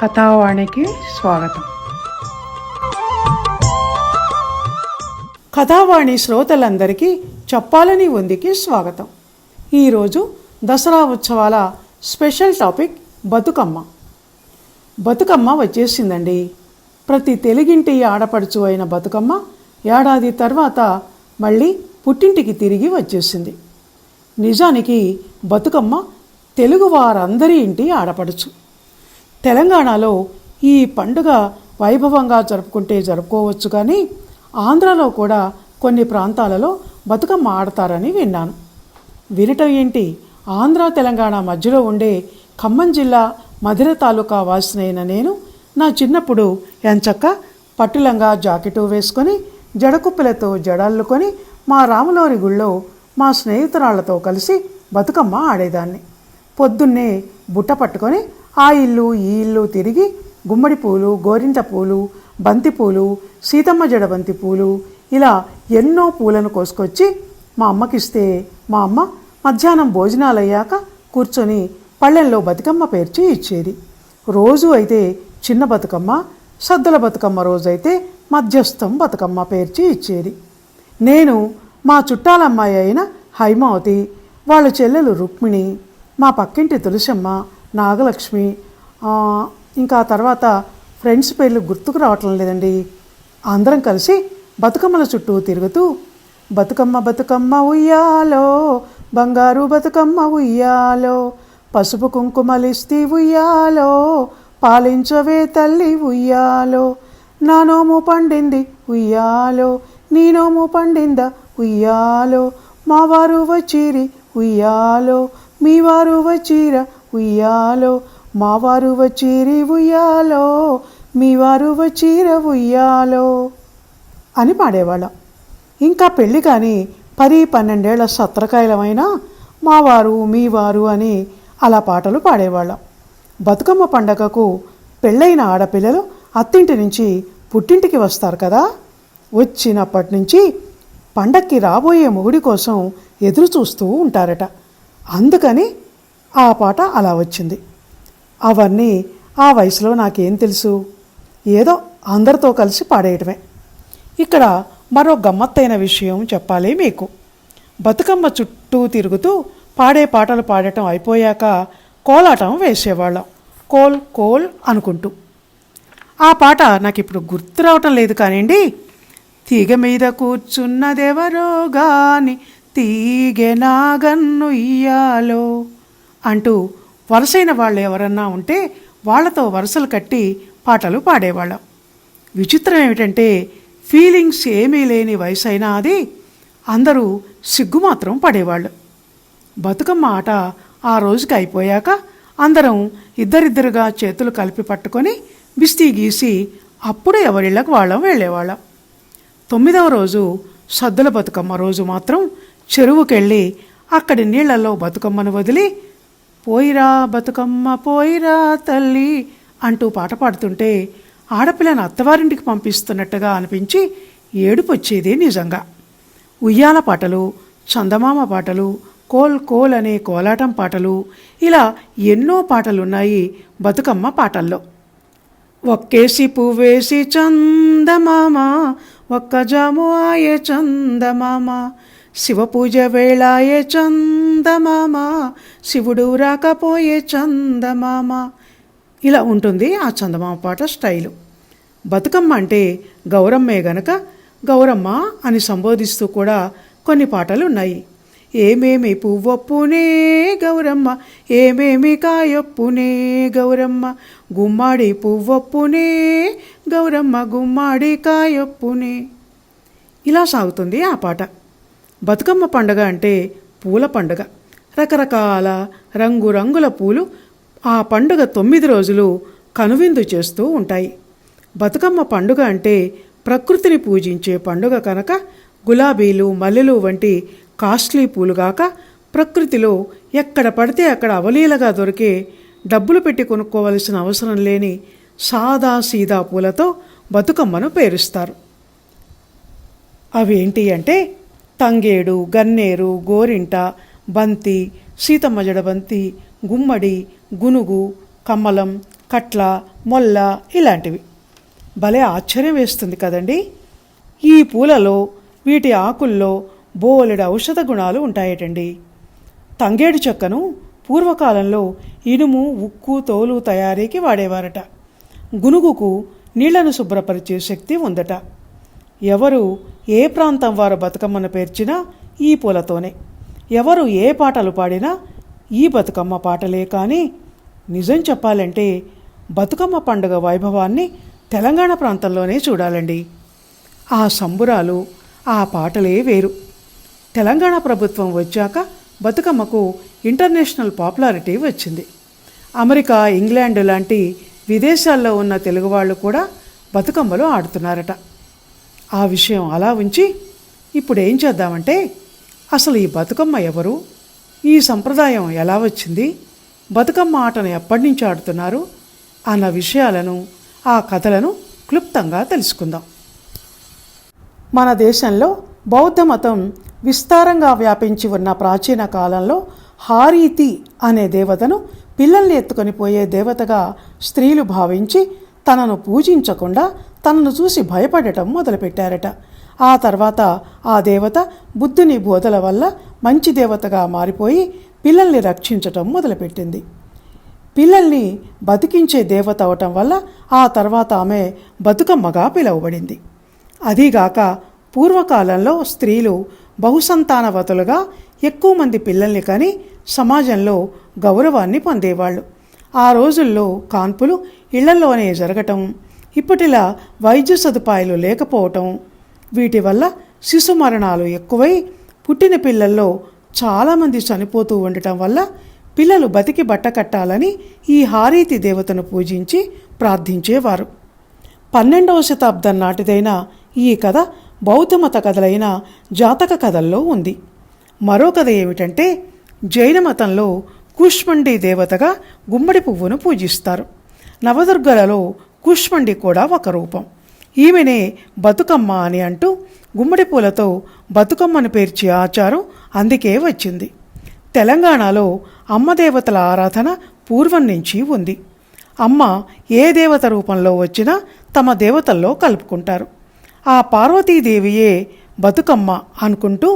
కథావాణికి స్వాగతం. కథావాణి శ్రోతలందరికీ చెప్పాలని ఉందికి స్వాగతం. ఈరోజు దసరా ఉత్సవాల స్పెషల్ టాపిక్ బతుకమ్మ. బతుకమ్మ వచ్చేసిందండి. ప్రతి తెలుగింటి ఆడపడుచు అయిన బతుకమ్మ ఏడాది తర్వాత మళ్ళీ పుట్టింటికి తిరిగి వచ్చేసింది. నిజానికి బతుకమ్మ తెలుగు వారందరి ఇంటి ఆడపడుచు. తెలంగాణలో ఈ పండుగ వైభవంగా జరుపుకోవచ్చు, కానీ ఆంధ్రాలో కూడా కొన్ని ప్రాంతాలలో బతుకమ్మ ఆడతారని విన్నాను. వినటం ఏంటి, ఆంధ్ర తెలంగాణ మధ్యలో ఉండే ఖమ్మం జిల్లా మధిర తాలూకా వాసినైన నేను నా చిన్నప్పుడు ఎంచక్క పట్టులంగా జాకెటు వేసుకొని జడకుప్పులతో జడల్లుకొని మా రాములోరి గుళ్ళో మా స్నేహితురాళ్లతో కలిసి బతుకమ్మ ఆడేదాన్ని. పొద్దున్నే బుట్ట పట్టుకొని ఆ ఇల్లు ఈ ఇల్లు తిరిగి గుమ్మడి పూలు, గోరింట పూలు, బంతిపూలు, సీతమ్మ జడ బంతి పూలు, ఇలా ఎన్నో పూలను కోసుకొచ్చి మా అమ్మకిస్తే మా అమ్మ మధ్యాహ్నం భోజనాలు అయ్యాక కూర్చొని పళ్ళెంలో బతుకమ్మ పేర్చి ఇచ్చేది. రోజు అయితే చిన్న బతుకమ్మ, సద్దుల బతుకమ్మ రోజైతే మధ్యస్థం బతుకమ్మ పేర్చి ఇచ్చేది. నేను మా చుట్టాలమ్మాయి అయిన హైమావతి, వాళ్ళ చెల్లెలు రుక్మిణి, మా పక్కింటి తులసమ్మ, నాగలక్ష్మి, ఇంకా తర్వాత ఫ్రెండ్స్ పేర్లు గుర్తుకు రావటం లేదండి, అందరం కలిసి బతుకమ్మల చుట్టూ తిరుగుతూ బతుకమ్మ బతుకమ్మ ఉయ్యాలో, బంగారు బతుకమ్మ ఉయ్యాలో, పసుపు కుంకుమలిస్తి ఉయ్యాలో, పాలించవే తల్లి ఉయ్యాలో, నా నోము పండింది ఉయ్యాలో, నీ నోము పండిందా ఉయ్యాలో, మా వారు వచ్చిరి ఉయ్యాలో, మీ వారు వచ్చిర ఉయ్యాలో, మా వారు వచ్చిరి ఉయ్యాలో, మీ వారు వచ్చిర ఉయ్యాలో అని పాడేవాళ్ళం. ఇంకా పెళ్ళి కానీ 10-12 ఏళ్ల సత్రకాయలమైనా మా వారు మీ వారు అని అలా పాటలు పాడేవాళ్ళం. బతుకమ్మ పండగకు పెళ్ళైన ఆడపిల్లలు అత్తింటి నుంచి పుట్టింటికి వస్తారు కదా, వచ్చినప్పటి నుంచి పండక్కి రాబోయే మొగుడి కోసం ఎదురు చూస్తూ ఉంటారట. అందుకని ఆ పాట అలా వచ్చింది. అవన్నీ ఆ వయసులో నాకేం తెలుసు, ఏదో అందరితో కలిసి పాడేయటమే. ఇక్కడ మరో గమ్మత్తైన విషయం చెప్పాలి మీకు. బతుకమ్మ చుట్టూ తిరుగుతూ పాడే పాటలు పాడటం అయిపోయాక కోలాటం వేసేవాళ్ళం, కోల్ కోల్ అనుకుంటూ. ఆ పాట నాకు ఇప్పుడు గుర్తు రావటం లేదు కానివ్వండి. తీగ మీద కూర్చున్నదెవరో గాని తీగె నాగన్ను ఇయ్యాలో అంటూ వరుసైన వాళ్ళు ఎవరన్నా ఉంటే వాళ్లతో వరుసలు కట్టి పాటలు పాడేవాళ్ళం. విచిత్రం ఏమిటంటే ఫీలింగ్స్ ఏమీ లేని వయసు అయినా అది అందరూ సిగ్గు మాత్రం పడేవాళ్ళు. బతుకమ్మ ఆట ఆ రోజుకి అయిపోయాక అందరం ఇద్దరిద్దరుగా చేతులు కలిపి పట్టుకొని బిస్తీ గీసి అప్పుడు ఎవరిళ్ళకు వాళ్ళం వెళ్ళేవాళ్ళం. 9వ రోజు సద్దుల బతుకమ్మ రోజు మాత్రం చెరువుకెళ్ళి అక్కడి నీళ్లలో బతుకమ్మను వదిలి పోయిరా బతుకమ్మ పోయిరా తల్లి అంటూ పాట పాడుతుంటే ఆడపిల్లను అత్తవారింటికి పంపిస్తున్నట్టుగా అనిపించి ఏడుపు వచ్చేది నిజంగా. ఉయ్యాల పాటలు, చందమామ పాటలు, కోల్ కోల్ అనే కోలాటం పాటలు, ఇలా ఎన్నో పాటలున్నాయి బతుకమ్మ పాటల్లో. ఒక్కేసి పువ్వేసి చందమామ, ఒక్క జాము ఆయే చందమామ, శివపూజ వేళాయే చందమామ, శివుడు రాకపోయే చందమామ, ఇలా ఉంటుంది ఆ చందమామ పాట స్టైలు. బతుకమ్మ అంటే గౌరమ్మే గనక గౌరమ్మ అని సంబోధిస్తూ కూడా కొన్ని పాటలు ఉన్నాయి. ఏమేమి పువ్వొప్పునే గౌరమ్మ, ఏమేమి కాయొప్పునే గౌరమ్మ, గుమ్మాడి పువ్వొప్పునే గౌరమ్మ, గుమ్మాడి కాయొప్పునే, ఇలా సాగుతుంది ఆ పాట. బతుకమ్మ పండుగ అంటే పూల పండుగ. రకరకాల రంగురంగుల పూలు ఆ పండుగ 9 రోజులు కనువిందు చేస్తూ ఉంటాయి. బతుకమ్మ పండుగ అంటే ప్రకృతిని పూజించే పండుగ కనుక గులాబీలు, మల్లెలు వంటి కాస్ట్లీ పూలుగాక ప్రకృతిలో ఎక్కడ పడితే అక్కడ అవలీలగా దొరికే, డబ్బులు పెట్టి కొనుక్కోవలసిన అవసరం లేని సాదా సీదా పూలతో బతుకమ్మను పేరుస్తారు. అవేంటి అంటే తంగేడు, గన్నేరు, గోరింట, బంతి, సీతమ్మ జడ బంతి, గుమ్మడి, గునుగు, కమ్మలం, కట్ల, మొల్ల ఇలాంటివి. భలే ఆశ్చర్యం వేస్తుంది కదండి. ఈ పూలలో, వీటి ఆకుల్లో బోలెడు ఔషధ గుణాలు ఉంటాయటండి. తంగేడు చెక్కను పూర్వకాలంలో ఇనుము, ఉక్కు, తోలు తయారీకి వాడేవారట. గునుగుకు నీళ్లను శుభ్రపరిచే శక్తి ఉందట. ఎవరు ఏ ప్రాంతం వారు బతుకమ్మను పేర్చినా ఈ పూలతోనే, ఎవరు ఏ పాటలు పాడినా ఈ బతుకమ్మ పాటలే. కానీ నిజం చెప్పాలంటే బతుకమ్మ పండుగ వైభవాన్ని తెలంగాణ ప్రాంతంలోనే చూడాలండి. ఆ సంబురాలు, ఆ పాటలే వేరు. తెలంగాణ ప్రభుత్వం వచ్చాక బతుకమ్మకు ఇంటర్నేషనల్ పాపులారిటీ వచ్చింది. అమెరికా, ఇంగ్లాండ్ లాంటి విదేశాల్లో ఉన్న తెలుగు వాళ్ళు కూడా బతుకమ్మలు ఆడుతున్నారట. ఆ విషయం అలా ఉంచి ఇప్పుడు ఏం చేద్దామంటే, అసలు ఈ బతుకమ్మ ఎవరు, ఈ సంప్రదాయం ఎలా వచ్చింది, బతుకమ్మ ఆటను ఎప్పటి నుంచి ఆడుతున్నారు అన్న విషయాలను, ఆ కథలను క్లుప్తంగా తెలుసుకుందాం. మన దేశంలో బౌద్ధ మతం విస్తారంగా వ్యాపించి ఉన్న ప్రాచీన కాలంలో హారీతి అనే దేవతను పిల్లల్ని ఎత్తుకొని పోయే దేవతగా స్త్రీలు భావించి తనను పూజించకుండా తనను చూసి భయపడటం మొదలుపెట్టారట. ఆ తర్వాత ఆ దేవత బుద్ధుని బోధల వల్ల మంచి దేవతగా మారిపోయి పిల్లల్ని రక్షించటం మొదలుపెట్టింది. పిల్లల్ని బతికించే దేవత అవటం వల్ల ఆ తర్వాత ఆమె బతుకమ్మగా పిలువబడింది. అదీగాక పూర్వకాలంలో స్త్రీలు బహుసంతానవతులుగా ఎక్కువ మంది పిల్లల్ని కని సమాజంలో గౌరవాన్ని పొందేవాళ్ళు. ఆ రోజుల్లో కాన్పులు ఇళ్లలోనే జరగటం, ఇప్పటిలా వైద్య సదుపాయాలు లేకపోవటం, వీటి వల్ల శిశు మరణాలు ఎక్కువై పుట్టిన పిల్లల్లో చాలామంది చనిపోతూ ఉండటం వల్ల పిల్లలు బతికి బట్టకట్టాలని ఈ హారీతి దేవతను పూజించి ప్రార్థించేవారు. 12వ శతాబ్దం నాటిదైన ఈ కథ బౌద్ధమత కథలైన జాతక కథల్లో ఉంది. మరో కథ ఏమిటంటే, జైన మతంలో కూష్మండి దేవతగా గుమ్మడి పువ్వును పూజిస్తారు. నవదుర్గలలో కూష్మండి కూడా ఒక రూపం. ఈమెనే బతుకమ్మ అని అంటూ గుమ్మడి పూలతో బతుకమ్మను పేర్చే ఆచారం అందుకే వచ్చింది. తెలంగాణలో అమ్మదేవతల ఆరాధన పూర్వం నుంచి ఉంది. అమ్మ ఏ దేవత రూపంలో వచ్చినా తమ దేవతల్లో కలుపుకుంటారు. ఆ పార్వతీదేవియే బతుకమ్మ అనుకుంటూ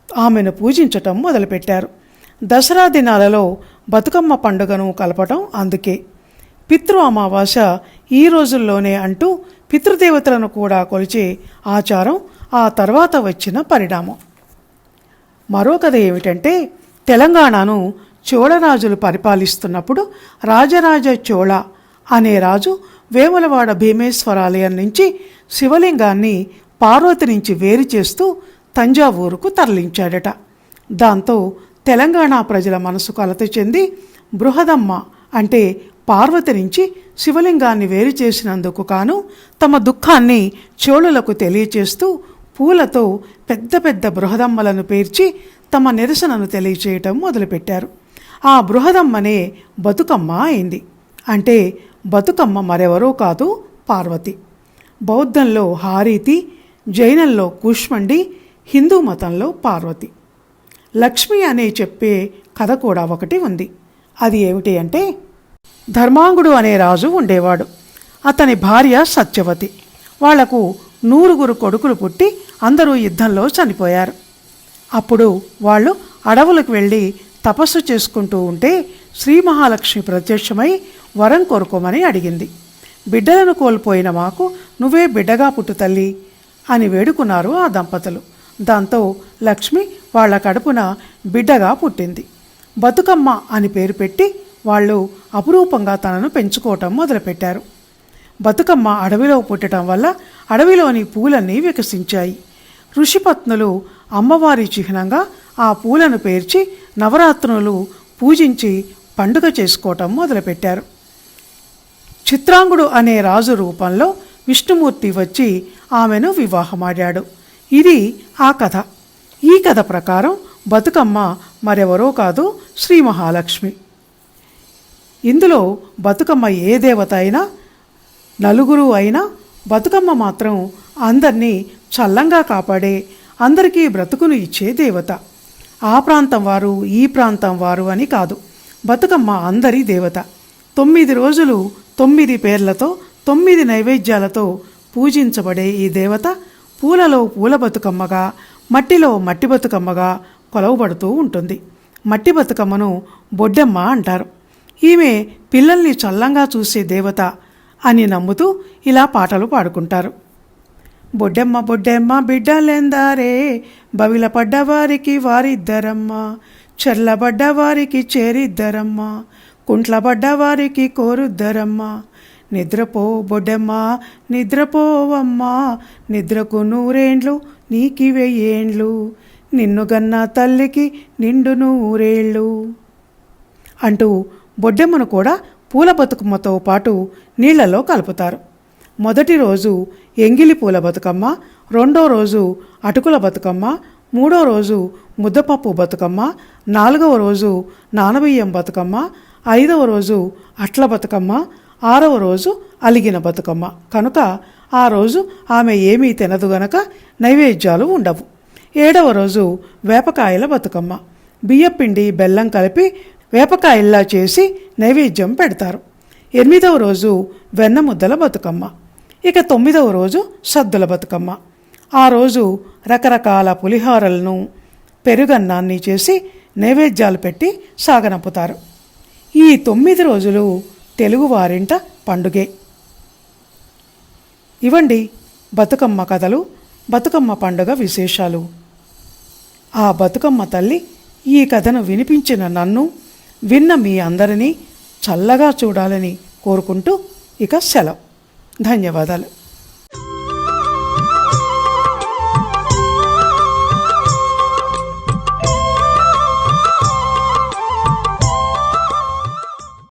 ఆమెను పూజించటం మొదలుపెట్టారు. దసరా దినాలలో బతుకమ్మ పండుగను కలపటం అందుకే. పితృ అమావాస్య ఈ రోజుల్లోనే అంటూ పితృదేవతలను కూడా కొలిచే ఆచారం ఆ తర్వాత వచ్చిన పరిణామం. మరో కథ ఏమిటంటే, తెలంగాణను చోళరాజులు పరిపాలిస్తున్నప్పుడు రాజరాజ చోళ అనే రాజు వేములవాడ భీమేశ్వరాలయం నుంచి శివలింగాన్ని పార్వతి నుంచి వేరు చేస్తూ తంజావూరుకు తరలించాడట. దాంతో తెలంగాణ ప్రజల మనసు కలత చెంది బృహదమ్మ అంటే పార్వతి నుంచి శివలింగాన్ని వేరు చేసినందుకు కాను తమ దుఃఖాన్ని చోళులకు తెలియచేస్తూ పూలతో పెద్ద పెద్ద బృహదమ్మలను పేర్చి తమ నిరసనను తెలియచేయటం మొదలుపెట్టారు. ఆ బృహదమ్మనే బతుకమ్మ అయింది. అంటే బతుకమ్మ మరెవరో కాదు, పార్వతి. బౌద్ధంలో హారీతి, జైనంలో కూష్మండి, హిందూ మతంలో పార్వతి. లక్ష్మి అనే చెప్పే కథ కూడా ఒకటి ఉంది. అది ఏమిటి అంటే, ధర్మాంగుడు అనే రాజు ఉండేవాడు. అతని భార్య సత్యవతి. వాళ్లకు 100 కొడుకులు పుట్టి అందరూ యుద్ధంలో చనిపోయారు. అప్పుడు వాళ్ళు అడవులకు వెళ్ళి తపస్సు చేసుకుంటూ ఉంటే శ్రీ మహాలక్ష్మి ప్రత్యక్షమై వరం కోరుకోమని అడిగింది. బిడ్డలను కోల్పోయిన మాకు నువ్వే బిడ్డగా పుట్టు తల్లి అని వేడుకున్నారు ఆ దంపతులు. దాంతో లక్ష్మి వాళ్ల కడుపున బిడ్డగా పుట్టింది. బతుకమ్మ అని పేరు పెట్టి వాళ్ళు అపురూపంగా తనను పెంచుకోవటం మొదలుపెట్టారు. బతుకమ్మ అడవిలో పుట్టడం వల్ల అడవిలోని పూలన్నీ వికసించాయి. ఋషిపత్నులు అమ్మవారి చిహ్నంగా ఆ పూలను పేర్చి నవరాత్రులు పూజించి పండుగ చేసుకోవటం మొదలుపెట్టారు. చిత్రాంగుడు అనే రాజు రూపంలో విష్ణుమూర్తి వచ్చి ఆమెను వివాహమాడాడు. ఇది ఆ కథ. ఈ కథ ప్రకారం బతుకమ్మ మరెవరో కాదు, శ్రీ మహాలక్ష్మి. ఇందులో బతుకమ్మ ఏ దేవత అయినా, నలుగురు అయినా, బతుకమ్మ మాత్రం అందరినీ చల్లంగా కాపాడే, అందరికీ బ్రతుకును ఇచ్చే దేవత. ఆ ప్రాంతం వారు, ఈ ప్రాంతం వారు అని కాదు, బతుకమ్మ అందరి దేవత. 9 రోజులు 9 పేర్లతో 9 నైవేద్యాలతో పూజించబడే ఈ దేవత పూలలో పూల బతుకమ్మగా, మట్టిలో మట్టి బతుకమ్మగా కొలవబడుతూ ఉంటుంది. మట్టి బతుకమ్మను బొడ్డెమ్మ అంటారు. ఈమె పిల్లల్ని చల్లంగా చూసే దేవత అని నమ్ముతూ ఇలా పాటలు పాడుకుంటారు. బొడ్డెమ్మ బొడ్డెమ్మ బిడ్డలెందారే, బవిల పడ్డవారికి వారిద్దరమ్మ, చెర్లబడ్డవారికి చేరిద్దరమ్మ, కుంట్లబడ్డవారికి కోరుద్దరమ్మ. నిద్రపో బొడ్డెమ్మ నిద్రపోవమ్మా, నిద్రకు 100 ఏండ్లు నీకి 1000 ఏండ్లు, నిన్ను గన్న తల్లికి నిండు 100 ఏళ్ళు అంటూ బొడ్డెమ్మను కూడా పూల బతుకమ్మతో పాటు నీళ్లలో కలుపుతారు. మొదటి రోజు ఎంగిలి పూల బతుకమ్మ, రెండో రోజు అటుకుల బతుకమ్మ, మూడో రోజు ముద్దపప్పు బతుకమ్మ, నాలుగవ రోజు నానబియ్యం బతుకమ్మ, ఐదవ రోజు అట్ల బతుకమ్మ, ఆరవ రోజు అలిగిన బతుకమ్మ. కనుక ఆ రోజు ఆమె ఏమీ తినదు గనక నైవేద్యాలు ఉండవు. ఏడవ రోజు వేపకాయల బతుకమ్మ. బియ్యపిండి బెల్లం కలిపి వేపకాయల్లా చేసి నైవేద్యం పెడతారు. 8వ రోజు వెన్న ముద్దల బతుకమ్మ. ఇక 9వ రోజు సద్దుల బతుకమ్మ. ఆ రోజు రకరకాల పులిహోరలను, పెరుగన్నాన్ని చేసి నైవేద్యాలు పెట్టి సాగనంపుతారు. ఈ 9 రోజులు తెలుగువారింట పండుగే. ఇవండి బతుకమ్మ కథలు, బతుకమ్మ పండుగ విశేషాలు. ఆ బతుకమ్మ తల్లి ఈ కథను వినిపించిన నన్ను, విన్న మీ అందరినీ చల్లగా చూడాలని కోరుకుంటూ ఇక సెలవు. ధన్యవాదాలు.